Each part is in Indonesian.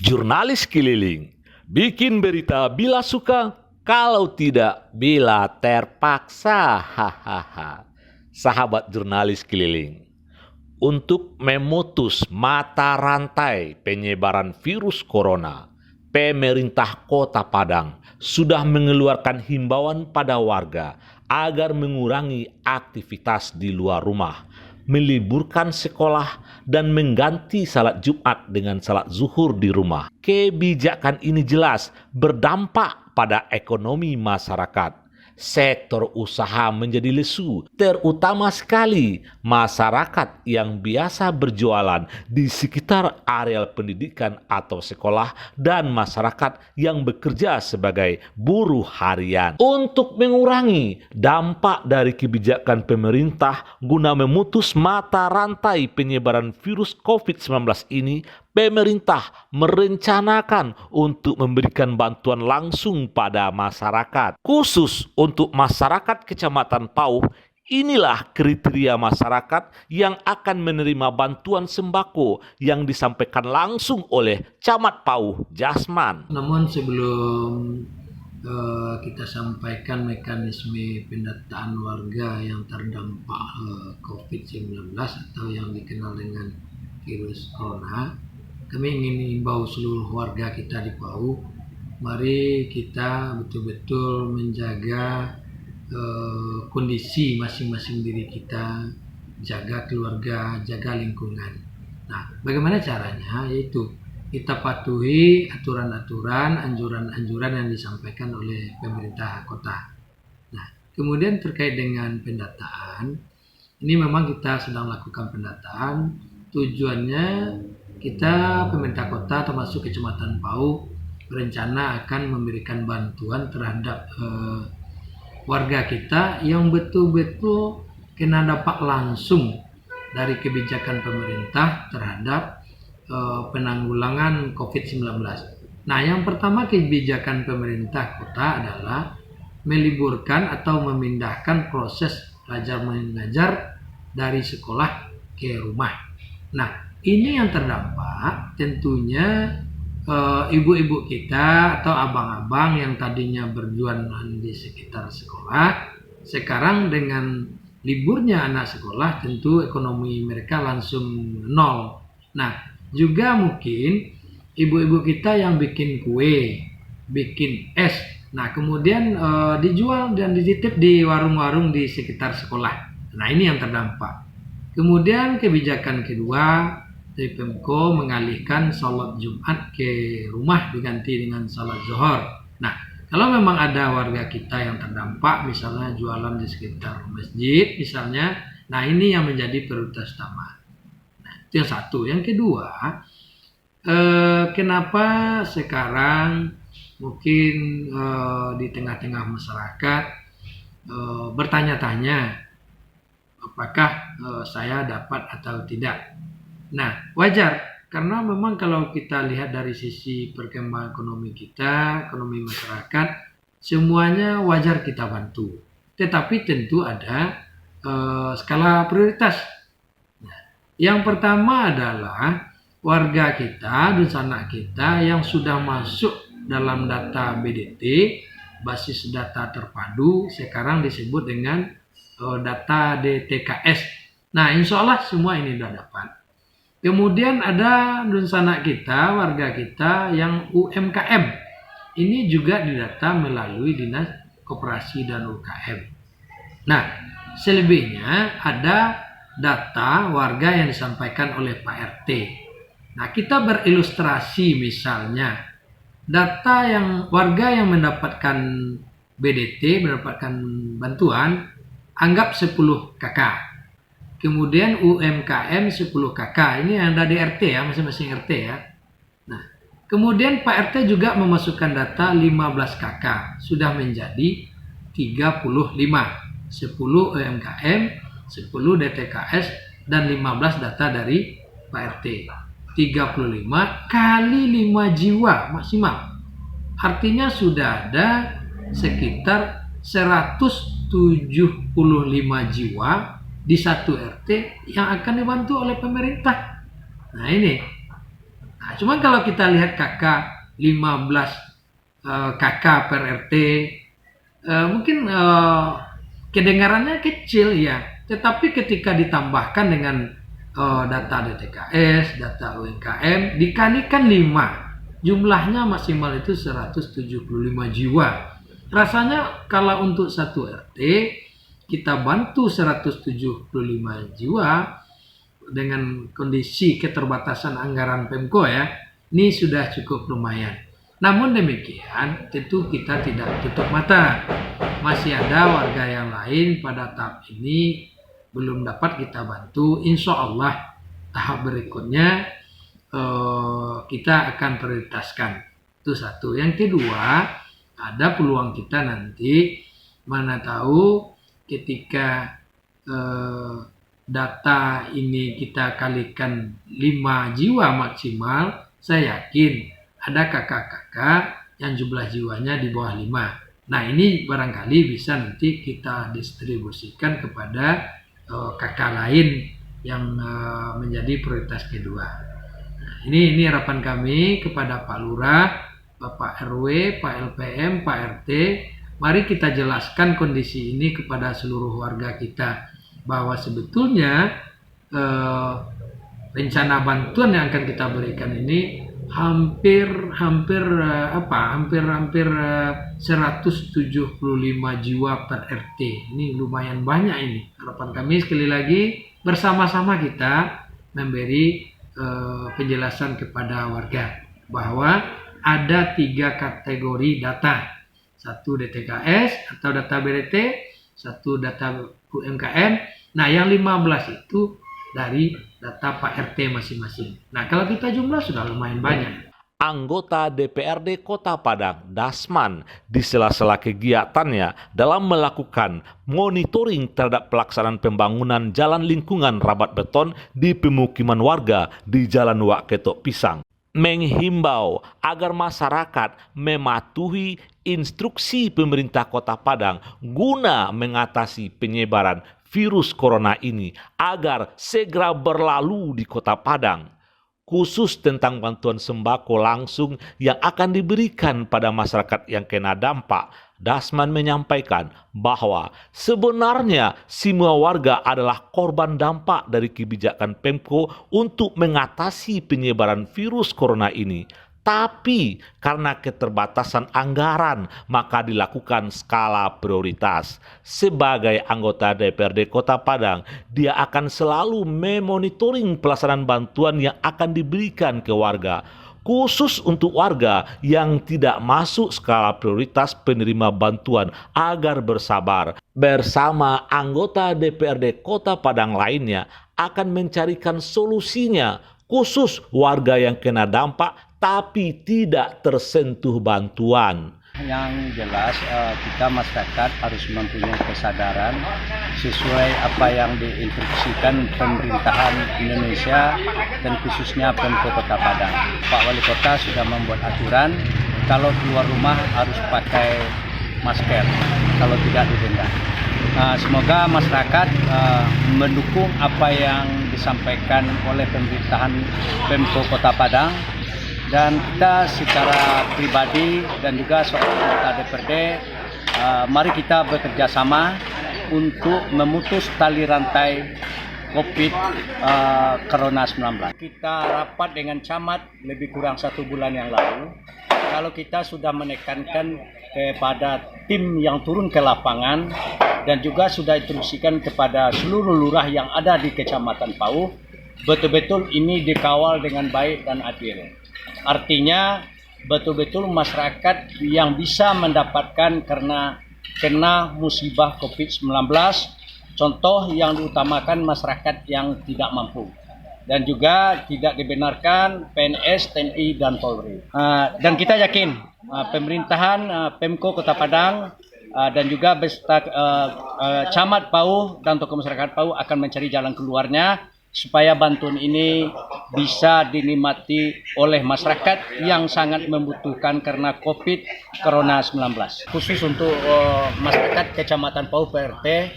Jurnalis keliling, bikin berita bila suka, kalau tidak bila terpaksa. Hahaha. Sahabat jurnalis keliling, untuk memutus mata rantai penyebaran virus corona, pemerintah Kota Padang sudah mengeluarkan himbauan pada warga agar mengurangi aktivitas di luar rumah, meliburkan sekolah, dan mengganti salat Jumat dengan salat zuhur di rumah. Kebijakan ini jelas berdampak pada ekonomi masyarakat. Sektor usaha menjadi lesu, terutama sekali masyarakat yang biasa berjualan di sekitar areal pendidikan atau sekolah dan masyarakat yang bekerja sebagai buruh harian. Untuk mengurangi dampak dari kebijakan pemerintah guna memutus mata rantai penyebaran virus COVID-19 ini, pemerintah merencanakan untuk memberikan bantuan langsung pada masyarakat. Khusus untuk masyarakat Kecamatan Pauh, inilah kriteria masyarakat yang akan menerima bantuan sembako yang disampaikan langsung oleh Camat Pauh, Jasman. Namun sebelum kita sampaikan mekanisme pendataan warga yang terdampak COVID-19 atau yang dikenal dengan virus corona, kami ingin imbau seluruh warga kita di Pauh, mari kita betul-betul menjaga kondisi masing-masing diri kita, jaga keluarga, jaga lingkungan. Nah, bagaimana caranya? Yaitu kita patuhi aturan-aturan, anjuran-anjuran yang disampaikan oleh pemerintah kota. Nah, kemudian terkait dengan pendataan, ini memang kita sedang lakukan pendataan. Tujuannya kita pemerintah kota termasuk Kecamatan Pauh berencana akan memberikan bantuan terhadap warga kita yang betul-betul kena dampak langsung dari kebijakan pemerintah terhadap penanggulangan COVID-19. Nah, yang pertama kebijakan pemerintah kota adalah meliburkan atau memindahkan proses belajar mengajar dari sekolah ke rumah. Nah, ini yang terdampak tentunya ibu-ibu kita atau abang-abang yang tadinya berjualan di sekitar sekolah, sekarang dengan liburnya anak sekolah tentu ekonomi mereka langsung nol. Nah, juga mungkin ibu-ibu kita yang bikin kue, bikin es, nah kemudian dijual dan dititip di warung-warung di sekitar sekolah. Nah, ini yang terdampak. Kemudian kebijakan kedua dari Pemko mengalihkan salat Jumat ke rumah diganti dengan salat zuhur. Nah, kalau memang ada warga kita yang terdampak, misalnya jualan di sekitar masjid, misalnya, nah ini yang menjadi prioritas utama. Nah, itu yang satu. Yang kedua, kenapa sekarang mungkin di tengah-tengah masyarakat bertanya-tanya apakah saya dapat atau tidak. Nah, wajar karena memang kalau kita lihat dari sisi perkembangan ekonomi kita, ekonomi masyarakat, semuanya wajar kita bantu. Tetapi tentu ada skala prioritas. Nah, yang pertama adalah warga kita dan sanak kita yang sudah masuk dalam data BDT, basis data terpadu, sekarang disebut dengan data DTKS. Nah, insya Allah semua ini sudah dapat. Kemudian ada sanak kita, warga kita yang UMKM. Ini juga didata melalui Dinas Koperasi dan UKM. Nah, selebihnya ada data warga yang disampaikan oleh Pak RT. Nah, kita berilustrasi misalnya data yang warga yang mendapatkan BDT, mendapatkan bantuan, anggap 10 KK. Kemudian UMKM 10 KK. Ini yang ada di RT ya, masing-masing RT ya. Nah, kemudian Pak RT juga memasukkan data 15 KK. Sudah menjadi 35. 10 UMKM, 10 DTKS, dan 15 data dari Pak RT. 35 kali 5 jiwa maksimal. Artinya sudah ada sekitar 175 jiwa di satu RT yang akan dibantu oleh pemerintah. Nah, ini Nah, cuman kalau kita lihat KK 15 KK per RT, mungkin kedengarannya kecil ya, tetapi ketika ditambahkan dengan data DTKS, data UMKM, dikalikan 5, jumlahnya maksimal itu 175 jiwa. Rasanya kalau untuk satu RT kita bantu 175 jiwa dengan kondisi keterbatasan anggaran Pemko ya, ini sudah cukup lumayan. Namun demikian, tentu kita tidak tutup mata. Masih ada warga yang lain pada tahap ini belum dapat kita bantu. Insya Allah tahap berikutnya kita akan prioritaskan. Itu satu. Yang kedua, ada peluang kita nanti, mana tahu ketika data ini kita kalikan 5 jiwa maksimal, saya yakin ada kakak-kakak yang jumlah jiwanya di bawah 5. Nah, ini barangkali bisa nanti kita distribusikan kepada kakak lain yang menjadi prioritas kedua. Nah, ini harapan kami kepada Pak Lurah, Bapak RW, Pak LPM, Pak RT. Mari kita jelaskan kondisi ini kepada seluruh warga kita, bahwa sebetulnya rencana bantuan yang akan kita berikan ini hampir 175 jiwa per RT. Ini lumayan banyak ini. Harapan kami sekali lagi bersama-sama kita memberi penjelasan kepada warga bahwa ada 3 kategori data. 1 DTKS atau data BRT, 1 data UMKM. Nah, yang 15 itu dari data Pak RT masing-masing. Nah, kalau kita jumlah sudah lumayan banyak. Anggota DPRD Kota Padang, Dasman, di sela-sela kegiatannya dalam melakukan monitoring terhadap pelaksanaan pembangunan jalan lingkungan rabat beton di pemukiman warga di Jalan Wak Ketok Pisang, menghimbau agar masyarakat mematuhi instruksi pemerintah Kota Padang guna mengatasi penyebaran virus corona ini agar segera berlalu di Kota Padang. Khusus tentang bantuan sembako langsung yang akan diberikan pada masyarakat yang kena dampak, Dasman menyampaikan bahwa sebenarnya semua warga adalah korban dampak dari kebijakan Pemko untuk mengatasi penyebaran virus corona ini. Tapi karena keterbatasan anggaran, maka dilakukan skala prioritas. Sebagai anggota DPRD Kota Padang, dia akan selalu memonitoring pelaksanaan bantuan yang akan diberikan ke warga, khusus untuk warga yang tidak masuk skala prioritas penerima bantuan agar bersabar. Bersama anggota DPRD Kota Padang lainnya akan mencarikan solusinya, khusus warga yang kena dampak tapi tidak tersentuh bantuan. Yang jelas kita masyarakat harus mempunyai kesadaran sesuai apa yang diinstruksikan pemerintahan Indonesia dan khususnya Pemko Kota Padang. Pak Wali Kota sudah membuat aturan kalau keluar rumah harus pakai masker, kalau tidak didenda. Semoga masyarakat mendukung apa yang disampaikan oleh pemerintahan Pemko Kota Padang. Dan kita secara pribadi dan juga seorang anggota DPRD, mari kita bekerja sama untuk memutus tali rantai COVID Corona 19. Kita rapat dengan camat lebih kurang 1 bulan yang lalu. Kalau kita sudah menekankan kepada tim yang turun ke lapangan dan juga sudah instruksikan kepada seluruh lurah yang ada di Kecamatan Pauh, betul-betul ini dikawal dengan baik dan adil. Artinya betul-betul masyarakat yang bisa mendapatkan karena kena musibah COVID-19, contoh yang diutamakan masyarakat yang tidak mampu. Dan juga tidak dibenarkan PNS, TNI, dan Polri. Dan kita yakin pemerintahan Pemko Kota Padang dan juga beserta Camat Pauh dan tokoh masyarakat Pauh akan mencari jalan keluarnya supaya bantuan ini bisa dinikmati oleh masyarakat yang sangat membutuhkan karena COVID Corona 19. Khusus untuk masyarakat Kecamatan Pauh PRT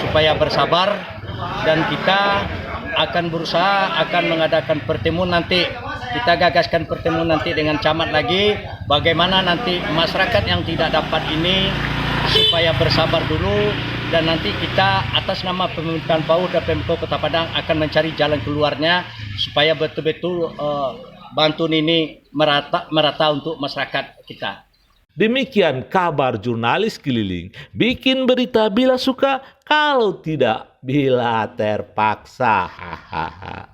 supaya bersabar dan kita akan berusaha akan mengadakan pertemuan nanti kita gagaskan pertemuan nanti dengan camat lagi, bagaimana nanti masyarakat yang tidak dapat ini supaya bersabar dulu, dan nanti kita atas nama pemerintahan PAUD dan Pemko Kota Padang akan mencari jalan keluarnya supaya betul-betul bantuan ini merata untuk masyarakat kita. Demikian kabar jurnalis keliling. Bikin berita bila suka, kalau tidak bila terpaksa. Hahaha.